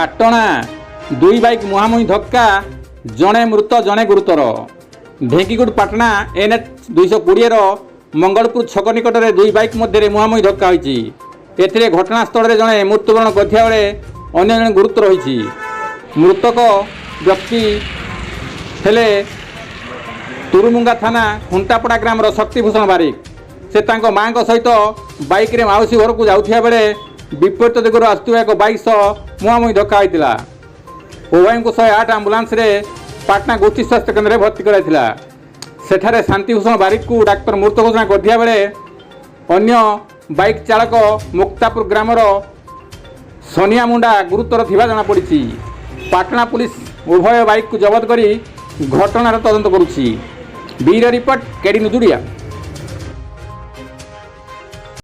ପାଟଣା ଦୁଇ ବାଇକ୍ ମୁହାଁମୁହିଁ ଧକ୍କା, ଜଣେ ମୃତ ଜଣେ ଗୁରୁତର। ଢେଙ୍କିଗୁଡ଼ ପାଟଣା NH 220ର ମଙ୍ଗଳପୁର ଛକ ନିକଟରେ ଦୁଇ ବାଇକ୍ ମଧ୍ୟରେ ମୁହାଁମୁହିଁ ଧକ୍କା ହୋଇଛି। ଏଥିରେ ଘଟଣାସ୍ଥଳରେ ଜଣେ ମୃତ୍ୟୁବରଣ କରିଥିବା ବେଳେ ଅନ୍ୟ ଜଣେ ଗୁରୁତର ହୋଇଛି। ମୃତକ ବ୍ୟକ୍ତି ହେଲେ ତୁରୁମୁଙ୍ଗା ଥାନା ଖୁଣ୍ଟାପଡ଼ା ଗ୍ରାମର ଶକ୍ତିଭୂଷଣ ବାରିକ। ସେ ତାଙ୍କ ମାଙ୍କ ସହିତ ବାଇକ୍ରେ ମାଉସୀ ଘରକୁ ଯାଉଥିବା ବେଳେ ବିପରୀତ ଦିଗରୁ ଆସୁଥିବା ଏକ ବାଇକ୍ ସହ ମୁହାଁମୁହିଁ ଧକ୍କା ହୋଇଥିଲା। ଉଭୟଙ୍କୁ 108 ଆମ୍ବୁଲାନ୍ସରେ ପାଟଣା ଗୋଷ୍ଠୀ ସ୍ୱାସ୍ଥ୍ୟ କେନ୍ଦ୍ରରେ ଭର୍ତ୍ତି କରାଯାଇଥିଲା। ସେଠାରେ ଶାନ୍ତିଭୂଷଣ ବାରିକକୁ ଡାକ୍ତର ମୃତ ଘୋଷଣା କରିଥିବା ବେଳେ ଅନ୍ୟ ବାଇକ୍ ଚାଳକ ମୁକ୍ତାପୁର ଗ୍ରାମର ସନିଆ ମୁଣ୍ଡା ଗୁରୁତର ଥିବା ଜଣାପଡ଼ିଛି। ପାଟଣା ପୁଲିସ ଉଭୟ ବାଇକ୍କୁ ଜବତ କରି ଘଟଣାର ତଦନ୍ତ କରୁଛି। Bureau report, KD news Odia.